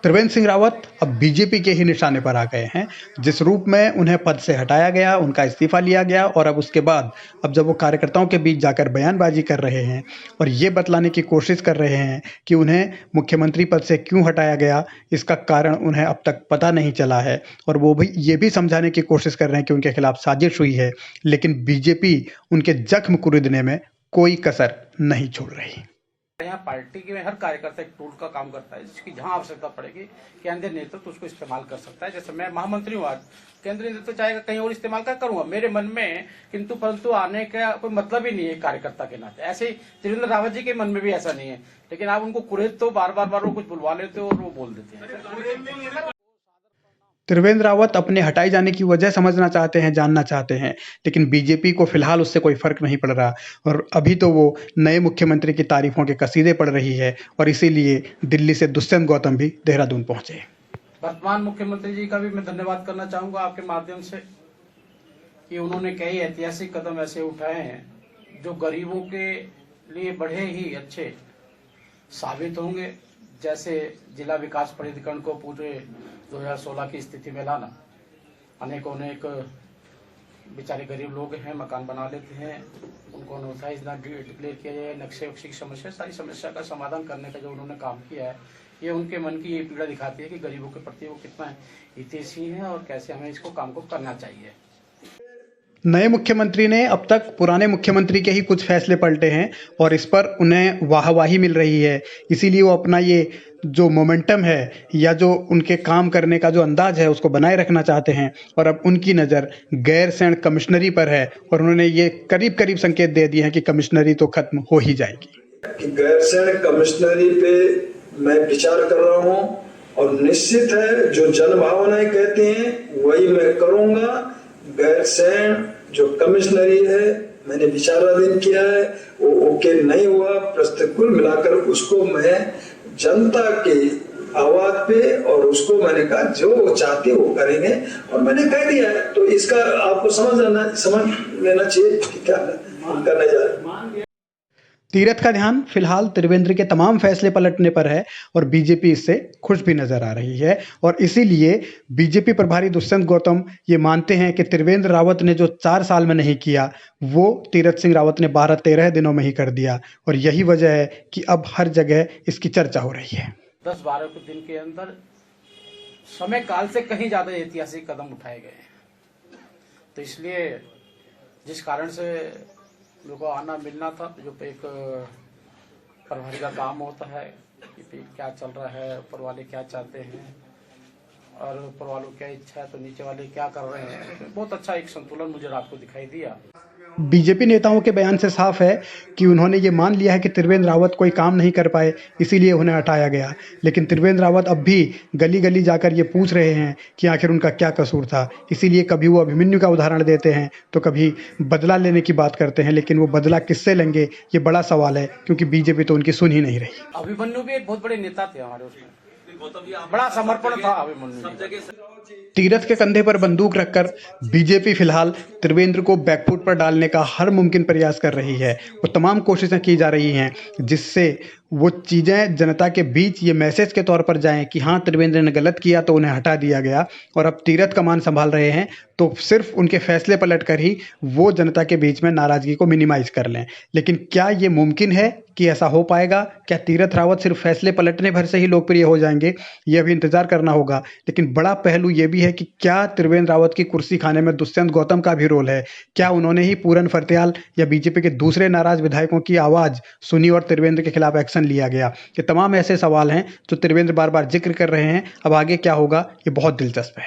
त्रिवेंद्र सिंह रावत अब बीजेपी के ही निशाने पर आ गए हैं। जिस रूप में उन्हें पद से हटाया गया, उनका इस्तीफा लिया गया और अब उसके बाद अब जब वो कार्यकर्ताओं के बीच जाकर बयानबाजी कर रहे हैं और ये बतलाने की कोशिश कर रहे हैं कि उन्हें मुख्यमंत्री पद से क्यों हटाया गया, इसका कारण उन्हें अब तक पता नहीं चला है और वो भी ये भी समझाने की कोशिश कर रहे हैं कि उनके खिलाफ साजिश हुई है, लेकिन बीजेपी उनके जख्म कुरेदने में कोई कसर नहीं छोड़ रही। यहाँ पार्टी के में हर कार्यकर्ता एक टूल का काम करता है, जिसकी जहां आवश्यकता पड़ेगी केंद्रीय नेतृत्व उसको इस्तेमाल कर सकता है। जैसे मैं महामंत्री हूँ, आज केंद्रीय नेतृत्व चाहेगा कहीं और इस्तेमाल क्या करूंगा, मेरे मन में किंतु परंतु आने का कोई मतलब ही नहीं है कार्यकर्ता के नाते। ऐसे ही त्रिवेंद्र रावत जी के मन में भी ऐसा नहीं है, लेकिन आप उनको कुरेद तो बार बार वो कुछ बुलवा लेते हो और वो बोल देते हैं। त्रिवेंद्र रावत अपने हटाए जाने की वजह समझना चाहते हैं, जानना चाहते हैं, लेकिन बीजेपी को फिलहाल उससे कोई फर्क नहीं पड़ रहा और अभी तो वो नए मुख्यमंत्री की तारीफों के कसीदे पढ़ रही है और इसीलिए दिल्ली से दुष्यंत गौतम भी देहरादून पहुंचे। वर्तमान मुख्यमंत्री जी का भी मैं धन्यवाद करना चाहूंगा आपके माध्यम से कि उन्होंने कई ऐतिहासिक कदम ऐसे उठाए हैं जो गरीबों के लिए बड़े ही अच्छे साबित होंगे। जैसे जिला विकास प्राधिकरण को पूरे 2016 की स्थिति में लाना, अनेक बेचारे गरीब लोग हैं, मकान बना लेते हैं, उनको अनोथाइज डिक्लेयर किया जाए, नक्शे वक्शे की समस्या, सारी समस्या का समाधान करने का जो उन्होंने काम किया है, ये उनके मन की ये पीड़ा दिखाती है कि गरीबों के प्रति वो कितना हितैषी है और कैसे हमें इसको काम को करना चाहिए। नए मुख्यमंत्री ने अब तक पुराने मुख्यमंत्री के ही कुछ फैसले पलटे हैं और इस पर उन्हें वाहवाही मिल रही है, इसीलिए वो अपना ये जो मोमेंटम है या जो उनके काम करने का जो अंदाज है उसको बनाए रखना चाहते हैं और अब उनकी नज़र गैरसैंण कमिश्नरी पर है और उन्होंने ये करीब संकेत दे दिए हैं कि कमिश्नरी तो खत्म हो ही जाएगी। कि गैरसैंण कमिश्नरी पे मैं विचार कर रहा हूँ और निश्चित है जो जनभावनाएं कहते हैं वही मैं करूंगा। गैरसैंण जो कमिश्नरी है मैंने विचाराधीन किया है, वो ओके नहीं हुआ, प्रस्तुत कुल मिलाकर उसको मैं जनता के आवाज पे और उसको मैंने कहा जो वो चाहते वो करेंगे और मैंने कह दिया है। तो इसका आपको समझ लेना चाहिए कि क्या करने जा रहे हैं। तीरथ का ध्यान फिलहाल त्रिवेंद्र के तमाम फैसले पलटने पर है और बीजेपी इससे खुश भी नजर आ रही है और इसीलिए बीजेपी प्रभारी दुष्यंत गौतम ये मानते हैं कि त्रिवेंद्र रावत ने जो 4 साल में नहीं किया वो तीरथ सिंह रावत ने 12-13 दिनों में ही कर दिया और यही वजह है कि अब हर जगह इसकी चर्चा हो रही है। 10-12 दिन के अंदर समय काल से कहीं ज्यादा ऐतिहासिक कदम उठाए गए, तो इसलिए जिस कारण से लोगों को आना मिलना था, जो एक प्रभारी का काम होता है कि क्या चल रहा है, ऊपर वाले क्या चाहते हैं और ऊपर वालों क्या इच्छा है तो नीचे वाले क्या कर रहे हैं, तो बहुत अच्छा एक संतुलन मुझे रात को दिखाई दिया। बीजेपी नेताओं के बयान से साफ है कि उन्होंने ये मान लिया है कि त्रिवेंद्र रावत कोई काम नहीं कर पाए, इसीलिए उन्हें हटाया गया, लेकिन त्रिवेंद्र रावत अब भी गली गली जाकर ये पूछ रहे हैं कि आखिर उनका क्या कसूर था। इसीलिए कभी वो अभिमन्यु का उदाहरण देते हैं तो कभी बदला लेने की बात करते हैं, लेकिन वो बदला किससे लेंगे ये बड़ा सवाल है, क्योंकि बीजेपी तो उनकी सुन ही नहीं रही। अभिमन्यु भी एक बहुत बड़े नेता थे हमारे, उसमें बड़ा समर्पण था अभिमन्यु। तीरथ के कंधे पर बंदूक रखकर बीजेपी फिलहाल त्रिवेंद्र को बैकफुट पर डालने का हर मुमकिन प्रयास कर रही है। वो तमाम कोशिशें की जा रही हैं जिससे वो चीज़ें जनता के बीच ये मैसेज के तौर पर जाएं कि हाँ त्रिवेंद्र ने गलत किया तो उन्हें हटा दिया गया और अब तीरथ कमान संभाल रहे हैं, तो सिर्फ उनके फैसले पलट कर ही वो जनता के बीच में नाराजगी को मिनिमाइज कर लें। लेकिन क्या ये मुमकिन है कि ऐसा हो पाएगा? क्या तीरथ रावत सिर्फ फैसले पलटने भर से ही लोकप्रिय हो जाएंगे? ये अभी इंतजार करना होगा। लेकिन बड़ा पहलू ये भी है कि क्या त्रिवेंद्र रावत की कुर्सी खाने में दुष्यंत गौतम का भी रोल है? क्या उन्होंने ही पूरन फर्त्याल या बीजेपी के दूसरे नाराज विधायकों की आवाज सुनी और त्रिवेंद्र के खिलाफ एक्शन लिया गया? ये तमाम ऐसे सवाल हैं जो त्रिवेंद्र बार बार जिक्र कर रहे हैं। अब आगे क्या होगा ये बहुत दिलचस्प है।